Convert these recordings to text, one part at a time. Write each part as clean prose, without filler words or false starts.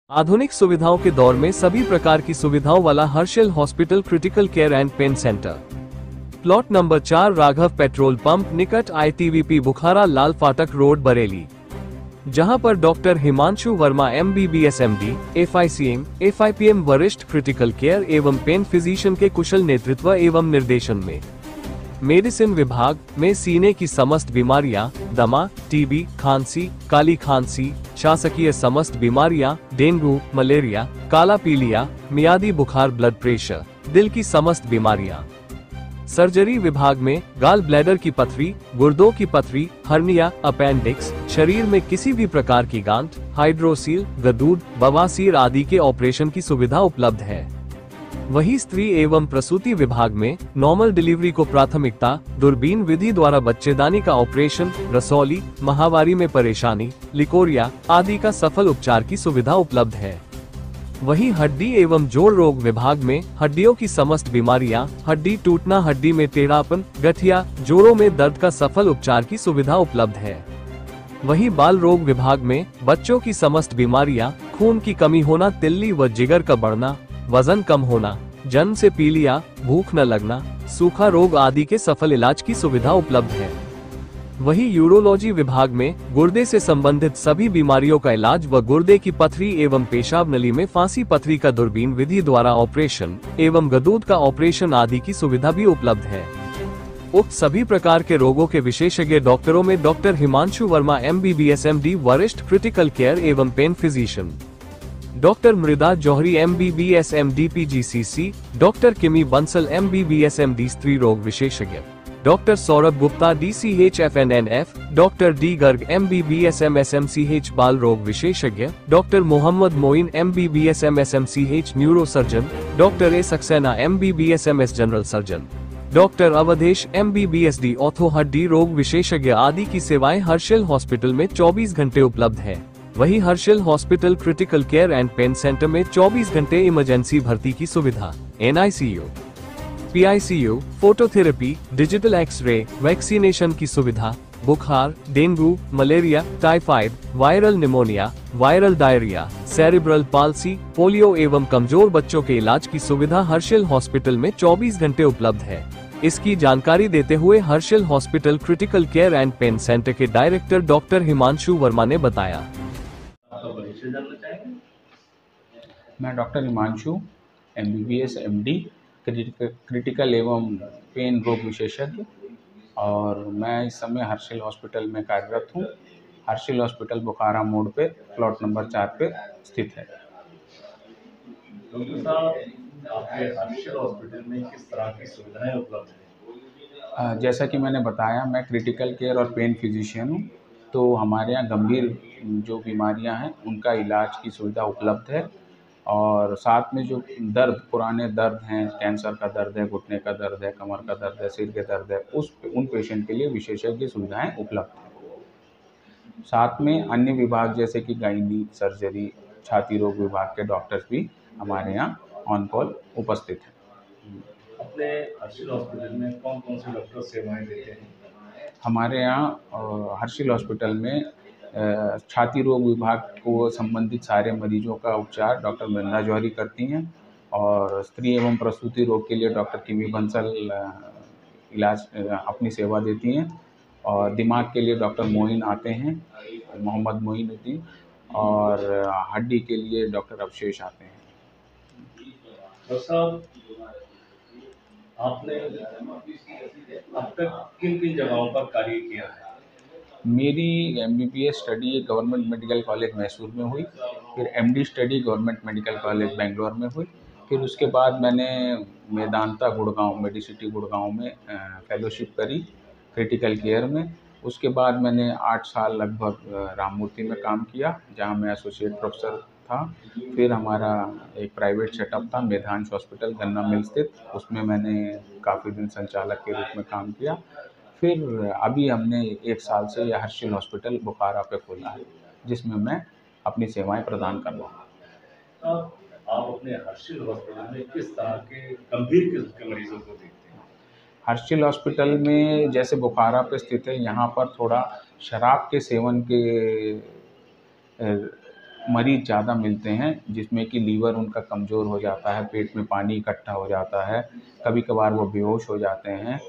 आधुनिक सुविधाओं के दौर में सभी प्रकार की सुविधाओं वाला Harshil hospital critical care and pain centre, plot number 4, Raghav petrol pump निकट ITVP बुखारा लाल फाटक रोड बरेली, जहां पर doctor Himanshu Verma MBBS MD, FICM, FIPM वरिष्ठ क्रिटिकल केयर एवं पेन फिजिशियन के कुशल नेतृत्व एवं निर्देशन में मेडिसिन विभाग में सीने की समस्त बीमारियां, दमा, टीबी, खांसी, काली खांसी, शासकीय समस्त बीमारियां, डेंगू, मलेरिया, काला पीलिया, मियादी बुखार, ब्लड प्रेशर, दिल की समस्त बीमारियां। सर्जरी विभाग में गाल ब्लैडर की पथरी, गुर्दों की पथरी, हर्निया, अपेंडिक्स, शरीर में किसी भी प्रकार की गांठ, हाइड्रोसील, गदूद, बवासीर आदि के ऑपरेशन की सुविधा उपलब्ध है। वहीं स्त्री एवं प्रसूति विभाग में नॉर्मल डिलीवरी को प्राथमिकता, दूरबीन विधि द्वारा बच्चेदानी का ऑपरेशन, रसौली, माहवारी में परेशानी, लिकोरिया आदि का सफल उपचार की सुविधा उपलब्ध है। वहीं हड्डी एवं जोड़ रोग विभाग में हड्डियों की समस्त बीमारियां, हड्डी टूटना, हड्डी में टेढ़ापन, गठिया, जोड़ों में दर्द का सफल उपचार की सुविधा उपलब्ध है। वहीं बाल रोग विभाग में बच्चों की समस्त बीमारियां, खून की कमी होना, तिल्ली व जिगर का बढ़ना, वजन कम होना, जन्म से पीलिया, भूख न लगना, सूखा रोग आदि के सफल इलाज की सुविधा उपलब्ध है। वहीं यूरोलॉजी विभाग में गुर्दे से संबंधित सभी बीमारियों का इलाज व गुर्दे की पथरी एवं पेशाब नली में फांसी पथरी का दूरबीन विधि द्वारा ऑपरेशन एवं गदूद का ऑपरेशन आदि की सुविधा भी उपलब्ध है। उक्त सभी प्रकार के रोगों के विशेषज्ञ डॉक्टरों में doctor Himanshu Verma MBBS MD वरिष्ठ क्रिटिकल केयर एवं pain physician, doctor Mrida Johri MBBS MD PGCC, doctor Kimi Bansal MBBS MD स्त्री रोग विशेषज्ञ, doctor Saurabh Gupta DCHFNNF, doctor D Garg MBBS MSMCH बाल रोग विशेषज्ञ, doctor Mohammad Moin MBBS MSMCH neuro surgeon, doctor A Saxena MBBS MS general surgeon, doctor Awadhesh MBBS D ortho हड्डी रोग विशेषज्ञ आदि की सेवाएं हर्षिल हॉस्पिटल में 24 घंटे उपलब्ध है। वहीं Harshil hospital critical care and pain centre में 24 घंटे इमरजेंसी भर्ती की सुविधा, NICU, PICU, phototherapy, digital x ray, vaccination की सुविधा, बुखार, dengue, malaria, typhoid, viral pneumonia, viral diarrhoea, cerebral palsy, polio एवं कमजोर बच्चों के इलाज की सुविधा हर्षिल हॉस्पिटल में 24 घंटे उपलब्ध है। इसकी जानकारी देते हुए Harshil hospital critical care and pain centre के डायरेक्टर डॉक्टर हिमांशु वर्मा ने बताया। मैं doctor Himanshu MBBS MD critical एवं पेन रोग विशेषज्ञ और मैं इस समय हर्षिल हॉस्पिटल में कार्यरत हूँ। हर्षिल हॉस्पिटल बुखारा मोड़ पे प्लॉट नंबर 4 पे स्थित है। डॉक्टर साहब, आपके हर्षिल हॉस्पिटल में किस तरह की सुविधाएं उपलब्ध हैं? जैसा कि मैंने बताया, मैं क्रिटिकल केयर और पेन फिजिशियन हूँ। तो हमारे यहाँ गंभीर जो बीमारियां हैं उनका इलाज की सुविधा उपलब्ध है और साथ में जो दर्द, पुराने दर्द हैं, कैंसर का दर्द है, घुटने का दर्द है, कमर का दर्द है, सिर के दर्द है, उन पेशेंट के लिए विशेषज्ञ सुविधाएं उपलब्ध हैं। साथ में अन्य विभाग जैसे कि गायनी, सर्जरी, छाती रोग विभाग के डॉक्टर्स भी हमारे यहाँ ऑन कॉल उपस्थित हैं। अपने हर्षिल हॉस्पिटल में कौन कौन से डॉक्टर सेवाएं देते हैं? हमारे यहाँ हर्षिल हॉस्पिटल में छाती रोग विभाग को संबंधित सारे मरीजों का उपचार डॉक्टर मृदा जौहरी करती हैं और स्त्री एवं प्रसूति रोग के लिए डॉक्टर किमी बंसल इलाज अपनी सेवा देती हैं और दिमाग के लिए डॉक्टर मोइन आते हैं, मोहम्मद मोइनुद्दीन, और हड्डी के लिए डॉक्टर अवशेष आते हैं। डॉक्टर साहब, आपने अब तक किन किन जगहों पर कार्य किया है? मेरी MBBS study government medical college Mysore में हुई, फिर MD study government medical college Bangalore में हुई, फिर उसके बाद मैंने मेदांता गुड़गांव, मेडिसिटी गुड़गांव में फेलोशिप करी क्रिटिकल केयर में। उसके बाद मैंने 8 साल लगभग राममूर्ति में काम किया जहां मैं एसोसिएट प्रोफेसर था। फिर हमारा एक प्राइवेट सेटअप था मेधांश हॉस्पिटल गन्ना मिल स्थित, उसमें मैंने काफ़ी दिन संचालक के रूप में काम किया। फिर अभी हमने 1 साल से यह हर्षिल हॉस्पिटल बुखारा पे खोला है जिसमें मैं अपनी सेवाएं प्रदान कर रहा हूँ। आप अपने हर्षिल हॉस्पिटल में किस तरह के गंभीर किस्म के मरीजों को देखते हैं? हर्षिल हॉस्पिटल में जैसे बुखारा पे स्थित है, यहाँ पर थोड़ा शराब के सेवन के मरीज़ ज़्यादा मिलते हैं जिसमें कि लीवर उनका कमज़ोर हो जाता है, पेट में पानी इकट्ठा हो जाता है, कभी-कभार वो बेहोश हो जाते हैं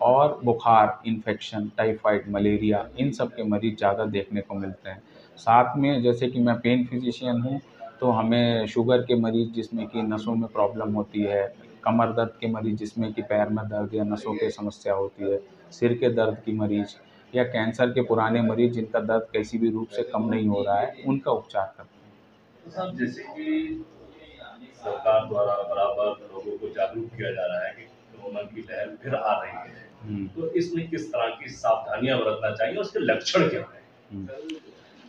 और बुखार, इन्फेक्शन, टाइफाइड, मलेरिया इन सब के मरीज़ ज़्यादा देखने को मिलते हैं। साथ में जैसे कि मैं पेन फिजिशियन हूँ, तो हमें शुगर के मरीज़ जिसमें कि नसों में प्रॉब्लम होती है, कमर दर्द के मरीज़ जिसमें कि पैर में दर्द या नसों की समस्या होती है, सिर के दर्द की मरीज़ या कैंसर के पुराने मरीज़ जिनका दर्द किसी भी रूप से कम नहीं हो रहा है, उनका उपचार करते हैं। तो साहब जैसे कि सरकार द्वारा बराबर लोगों को जागरूक किया जा रहा है कि कोरोना की लहर फिर आ रही है, तो इसमें किस तरह की सावधानियां बरतना चाहिए, उसके लक्षण क्या है?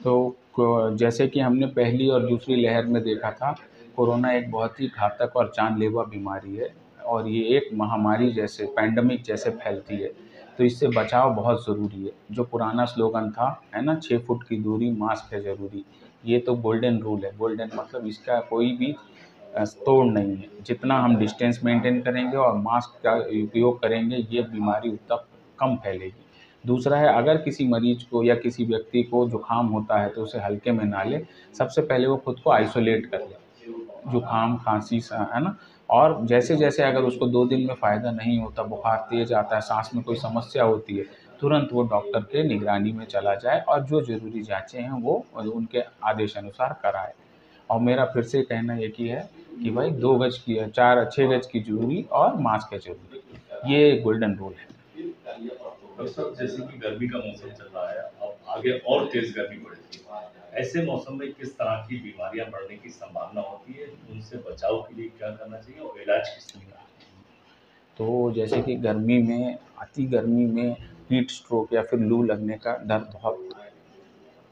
तो जैसे कि हमने पहली और दूसरी लहर में देखा था, कोरोना एक बहुत ही घातक और जानलेवा बीमारी है और ये एक महामारी जैसे पैंडेमिक जैसे फैलती है, तो इससे बचाव बहुत ज़रूरी है। जो पुराना स्लोगन था, है ना, 6 फुट की दूरी, मास्क है ज़रूरी, ये तो गोल्डन रूल है। गोल्डन मतलब इसका कोई भी तोड़ नहीं है। जितना हम डिस्टेंस मेंटेन करेंगे और मास्क का उपयोग करेंगे, ये बीमारी उतना कम फैलेगी। दूसरा है, अगर किसी मरीज़ को या किसी व्यक्ति को जुकाम होता है तो उसे हल्के में ना ले, सबसे पहले वो खुद को आइसोलेट कर ले। जुकाम, खाँसी है ना? और जैसे-जैसे अगर उसको 2 दिन में फ़ायदा नहीं होता, बुखार तेज़ आता है, साँस में कोई समस्या होती है, तुरंत वो डॉक्टर के निगरानी में चला जाए और जो ज़रूरी जाँचें हैं वो उनके आदेश अनुसार कराए। और मेरा फिर से कहना एक ही है कि भाई 2 गज की 6 गज की दूरी और मास्क है ज़रूरी। ये गोल्डन रूल है। डॉक्टर साहब जैसे कि गर्मी का मौसम चल रहा है, अब आगे और तेज गर्मी बढ़ेगी। ऐसे मौसम में किस तरह की बीमारियां बढ़ने की संभावना होती है, उनसे बचाव के लिए क्या करना चाहिए और इलाज किस तरह? तो जैसे कि गर्मी में, अति गर्मी में हीट स्ट्रोक या फिर लू लगने का डर बहुत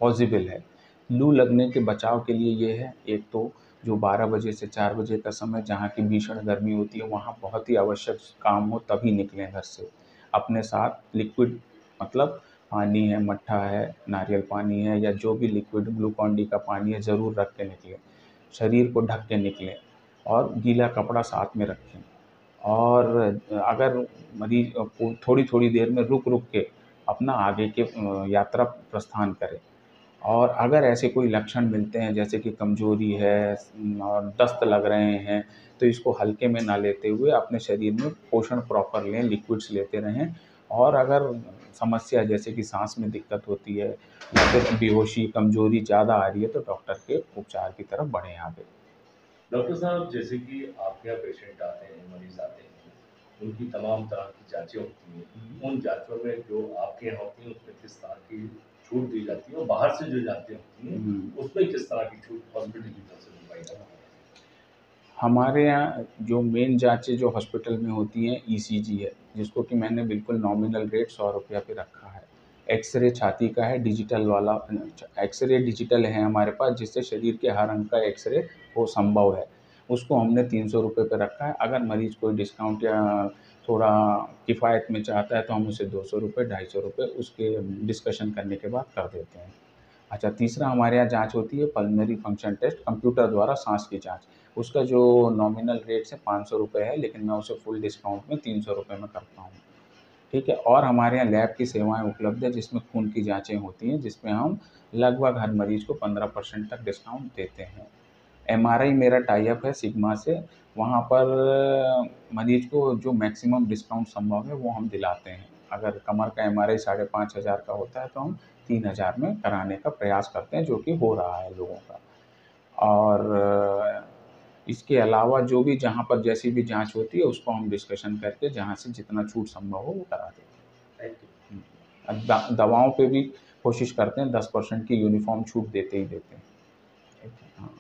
पॉसिबल है। लू लगने के बचाव के लिए ये है, एक तो जो 12 बजे से 4 बजे का समय जहाँ की भीषण गर्मी होती है, वहाँ बहुत ही आवश्यक काम हो तभी निकलें घर से। अपने साथ लिक्विड मतलब पानी है, मट्ठा है, नारियल पानी है या जो भी लिक्विड ग्लूकॉन-डी का पानी है, ज़रूर रख के निकलें। शरीर को ढक के निकलें और गीला कपड़ा साथ में रखें। और अगर मरीज़ को थोड़ी-थोड़ी देर में रुक-रुक के अपना आगे के यात्रा प्रस्थान करें। और अगर ऐसे कोई लक्षण मिलते हैं जैसे कि कमज़ोरी है और दस्त लग रहे हैं, तो इसको हल्के में ना लेते हुए अपने शरीर में पोषण प्रॉपर लें, लिक्विड्स लेते रहें। और अगर समस्या जैसे कि साँस में दिक्कत होती है या फिर बेहोशी, कमज़ोरी ज़्यादा आ रही है, तो डॉक्टर के उपचार की तरफ बढ़ें आगे। डॉक्टर साहब जैसे कि आपके यहाँ पेशेंट आते हैं, मरीज आते हैं, उनकी तमाम तरह की जांचें होती हैं। उन जांचों में जो आपके यहाँ होती हैं उसमें किस तरह की छूट दी जाती है और बाहर से जो जांचें होती हैं उसमें किस तरह की छूट हॉस्पिटल की तरफ से दिलवाई जाती है? हमारे यहाँ जो मेन जाँचें जो हॉस्पिटल में होती हैं, ईसीजी है, जिसको कि मैंने बिल्कुल नॉमिनल रेट ₹100 पे रखा है। एक्स-रे छाती का है, डिजिटल वाला एक्स-रे डिजिटल है हमारे पास, जिससे शरीर के हर अंग का एक्स-रे वो संभव है। उसको हमने ₹300 पे रखा है। अगर मरीज़ कोई डिस्काउंट या थोड़ा किफ़ायत में चाहता है तो हम उसे ₹200, ₹250 उसके डिस्कशन करने के बाद कर देते हैं। अच्छा, तीसरा हमारे यहाँ जाँच होती है पल्मोनरी फंक्शन टेस्ट, कंप्यूटर द्वारा साँस की जाँच। उसका जो नॉमिनल रेट है ₹500 है, लेकिन मैं उसे फुल डिस्काउंट में ₹300 में करता हूँ। ठीक है? और हमारे यहाँ लैब की सेवाएँ उपलब्ध है जिसमें खून की जाँचें होती हैं, जिसमें हम लगभग हर मरीज़ को 15% तक डिस्काउंट देते हैं। एमआरआई मेरा टाई अप है सिग्मा से, वहाँ पर मरीज़ को जो मैक्सिमम डिस्काउंट संभव है वो हम दिलाते हैं। अगर कमर का एमआरआई 5,500 का होता है तो हम 3,000 में कराने का प्रयास करते हैं, जो कि हो रहा है लोगों का। और इसके अलावा जो भी जहाँ पर जैसी भी जाँच होती है उसको हम डिस्कशन करके जहाँ से जितना छूट संभव हो वो करा देते हैं। Thank you. दवाओं पे भी कोशिश करते हैं, 10% की यूनिफ़ॉर्म छूट देते ही देते हैं। ठीक है, हाँ।